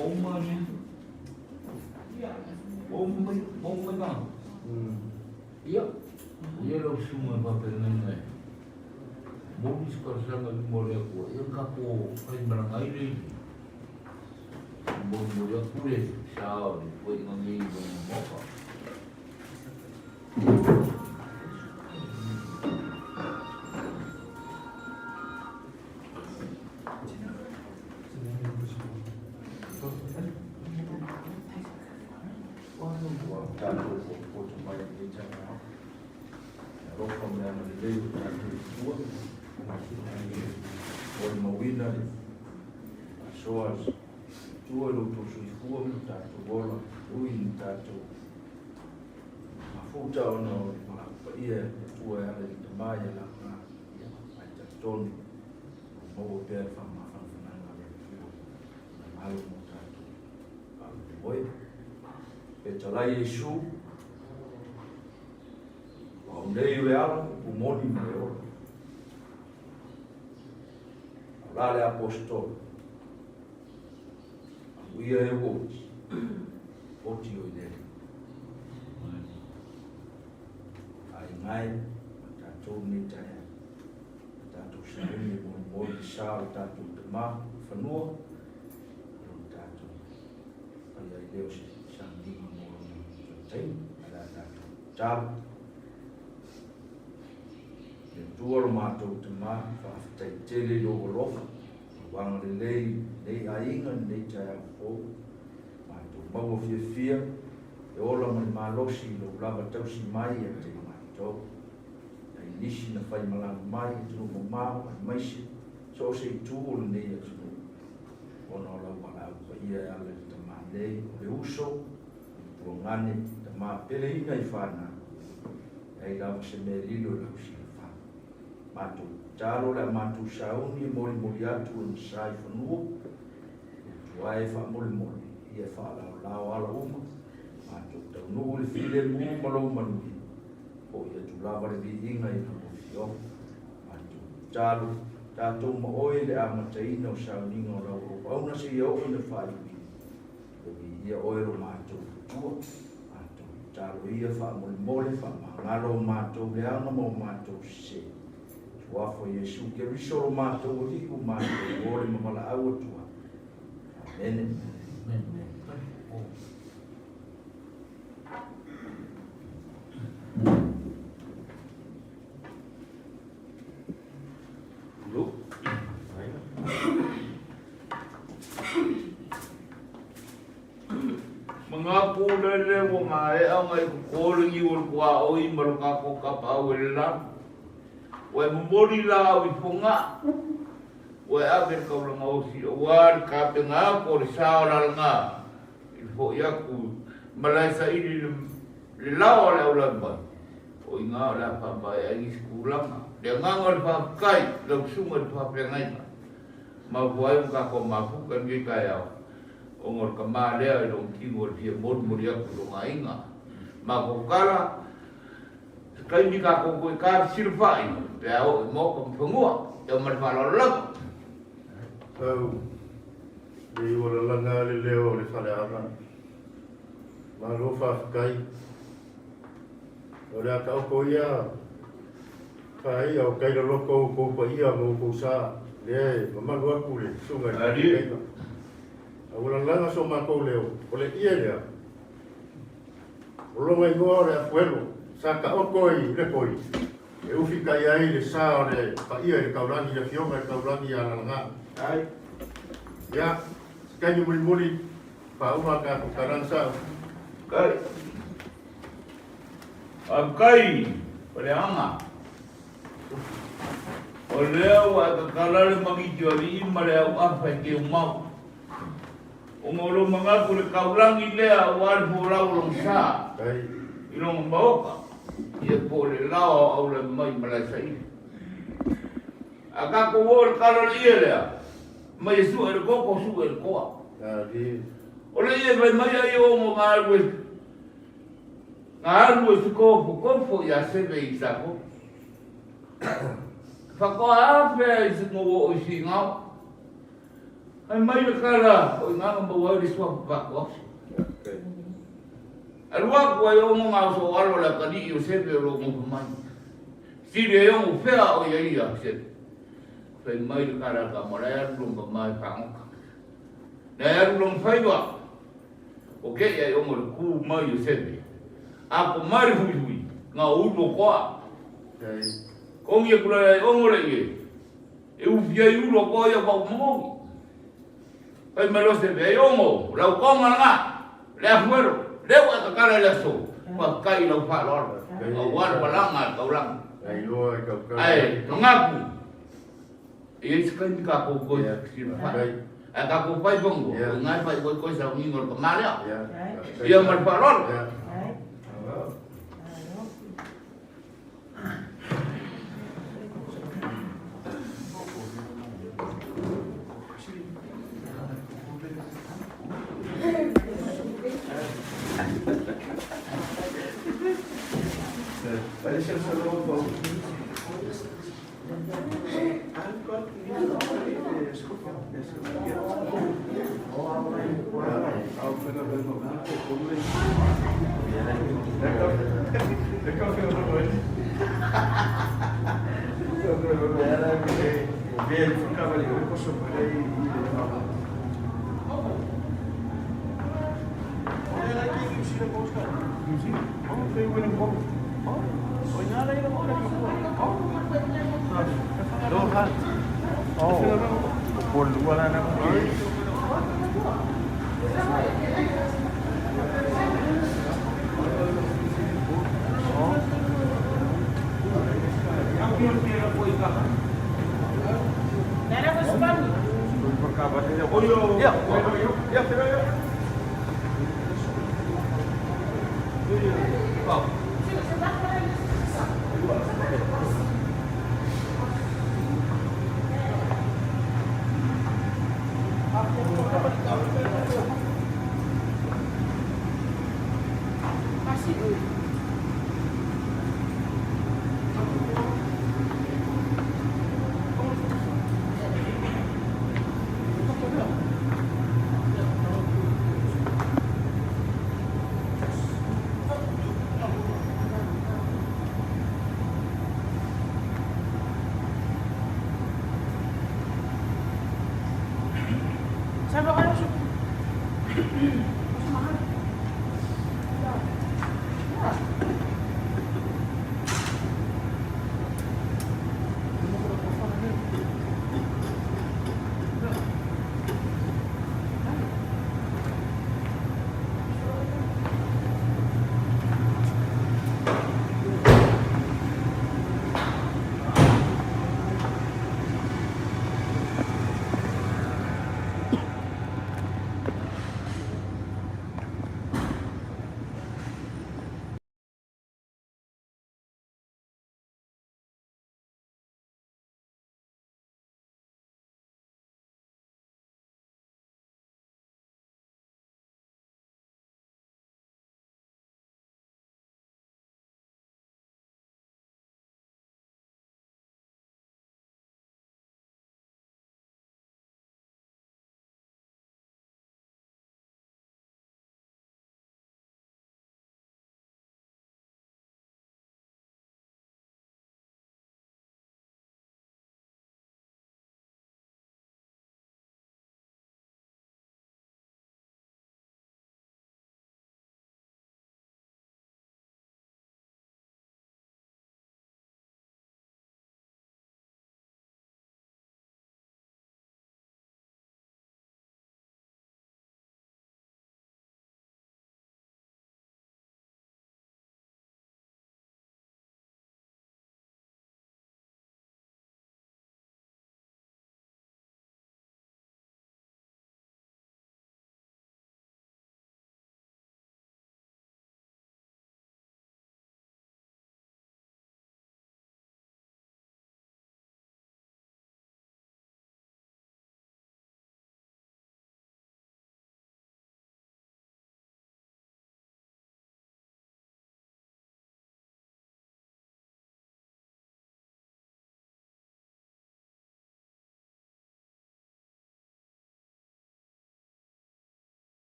Omani. Omani bang. Iya. Ia lo semua papel nene. Mungkin sekarang sangat boleh aku. Yang kaku kain barang air. Boleh aku deh. Siapa? Buat ngangi buat apa? Soas tua lo tu sui tua mi tato bola ui mi tato ma futa ono ma ia tua ale di maya la ma ai ta ton mo per fa ma fa na le na malo mo tato oi pe tala Yesu wa ndei le ala u moni me o la le apostol we are what you did. I ngai tato ni taya tato sari mo sa tato ma fanua tato ai Deus sangi mo tai ala tato tal le tuor ma to ma fa tai tele lo rofa wang lei ainga nei taya o ma tu mau fia e ola mai malosi lo lava tausi mai e te mai to ai nisi na fai malang mai tu mo ma mai si so se tu o nei tu ona la wala pa ia ale te ma nei le uso o ngane te ma pele ina I fana ai lava se me lilo la si fa ma tu talo la matu sauni moli moli atu un sai fanu tuai fa moli moli ia fa la ala uma matu tau nu le file mu malo manu o ia tu lava le inga I na fio matu talo tato mo oi le amatai no sauni no la o au na si o ina fa ia oi ro matu tu matu talo ia fa moli moli fa ngalo matu le ana mo matu se wafo Yesu ke risoro mato o hiku mato o le mamala au tua. Amen. Lu. Mengaku lele wo ngae au ngai ko le ni wo kwa o I maruka ko ka pa o le la. Wai mori la I ponga wai abe ka ula ngausi war ka penga ko sa la nga I fo ya ku malai sa ini le la ola ula ba o nga la pa ba ai skula de nga ngol pa kai lo sunga pa penga ma wai ka ko ma fu kan ge ka ya o ngol ka ma le lo ki ngol pie mod muri ya ku nga inga ma ko kala kai ni ka ko ka sirfai ya o mo ko pungua yo mar falo lag au de wala langa le leo le fale ana ma lo fa kai ora ka ko ia kai au kai lo ko pa ia mo ko sa le mama lo ku le sunga Ari. wala langa so ma ko leo ole ia ya lo mai go ora fuelo sa ka o koi le koi e ufi kai ai le sa le pa ia le kaulani le fionga le kaulani ya langa ai ya kanyu muli pa uma ka karan sa kai kai ore ama o leo a ka kala le mangi joli mare au afa ke mau o ngolo manga ku le kaulangi le a war bola ulong sa kai ilong mboka ia pole lao au le mai malasai aka ko wor kala ia le mai su er ko su er ko ya di ole ia mai ai o mo ngalwe ngalwe su ko ya se be isako fa ko afe is mo o singa Ai mai le kala o nga bawa di suap pak ko. Alwa ko yo mo nga so alo la kali yo se pe lo mo mai. Si de yo mo fe o ya ya se. Fe mai le kala ka mo la lu mo mai pa ngo. Na lu mo fai ba. O ke ya yo mo ku mai yo se pe. A ko mai hui nga u lo ko. Ko ye kula o mo le ye. E u fia yu lo ko ya pa mo. Ai malo se pe yo mo la ko nga le afuero. Lewa ka kala la so pa kai lo fa lo wan palanga ka ulang ai ngaku e sekan ka ko ko fa ka ko pai bongo ngai pai ko sa mi ngor ka mala ya mal fa lo Parece el solo un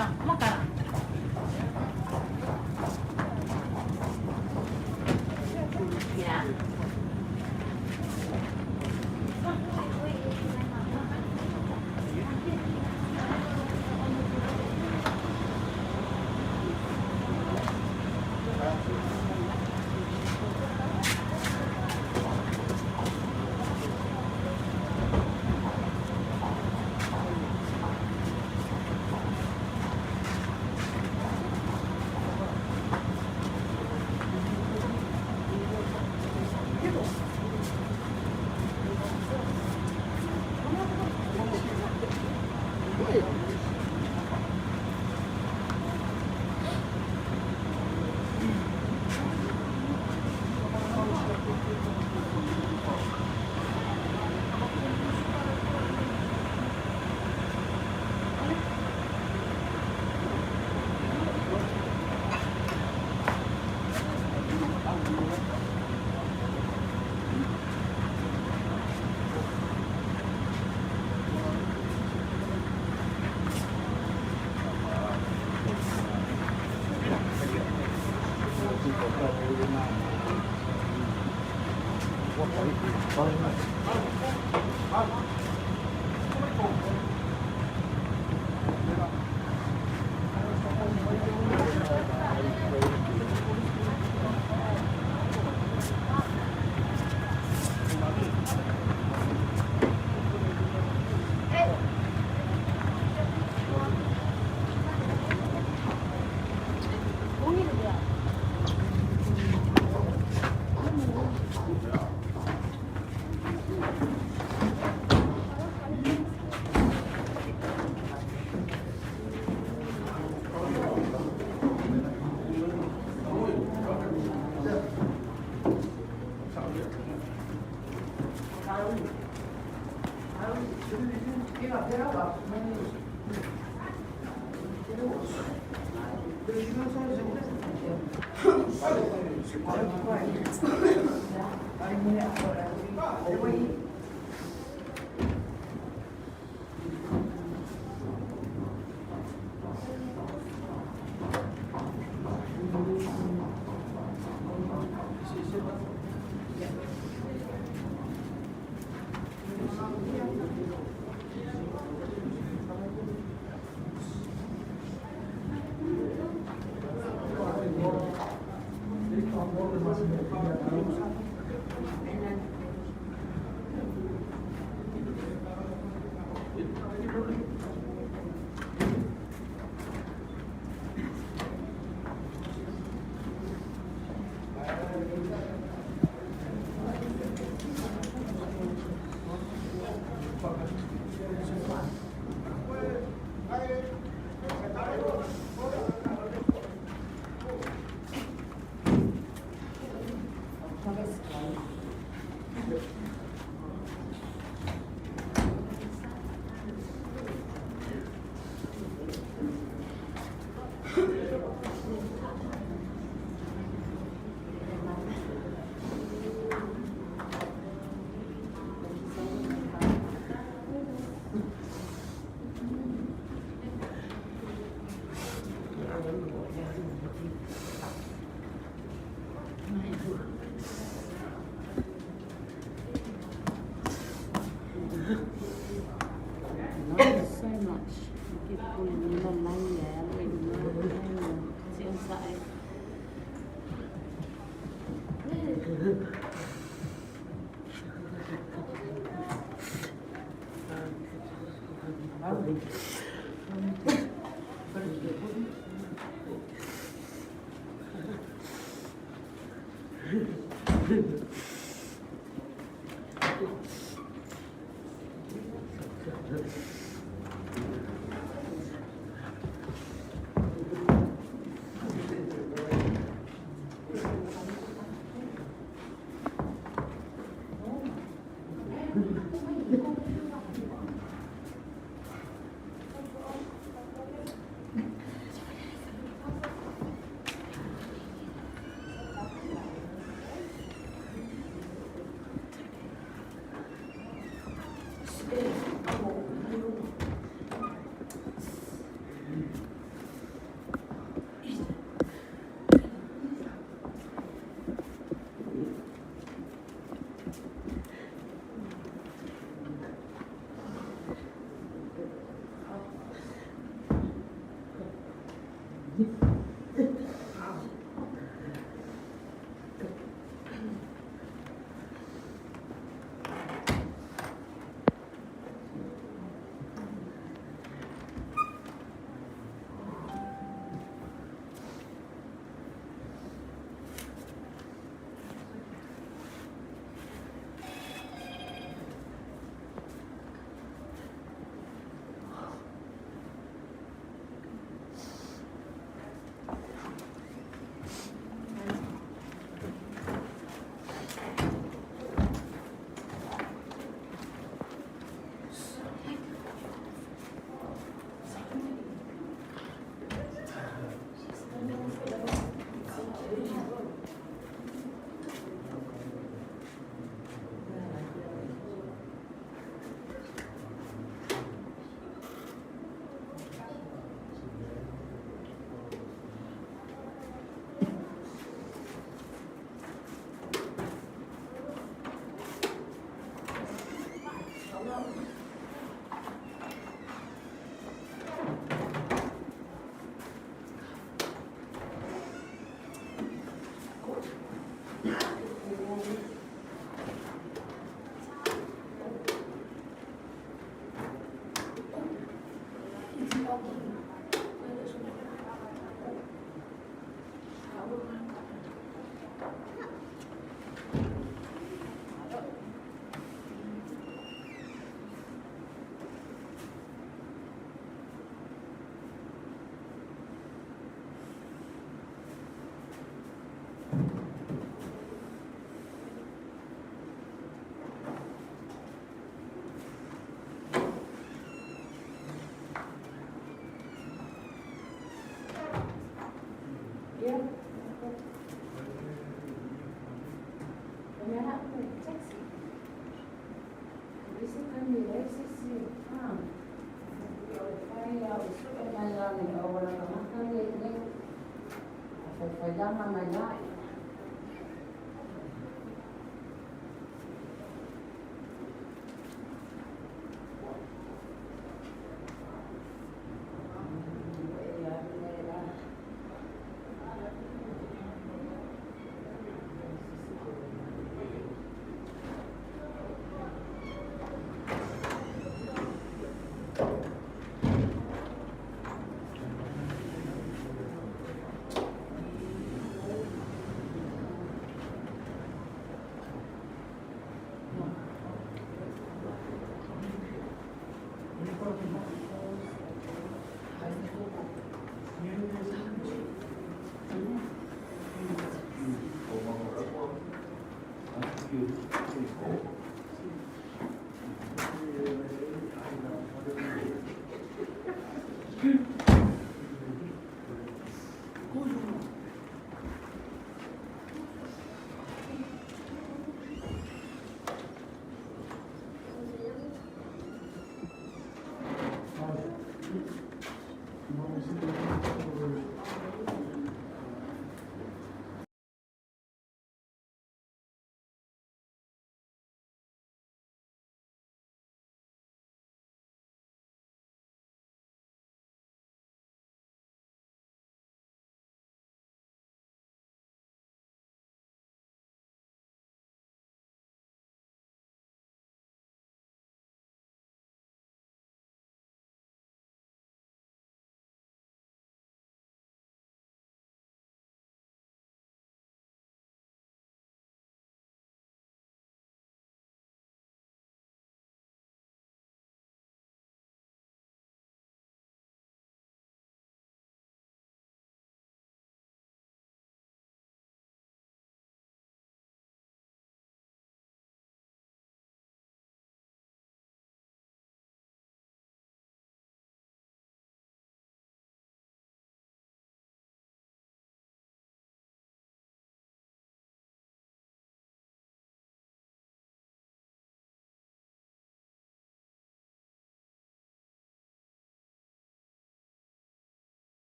ya, makan. Ya. So much. People in the Thank you.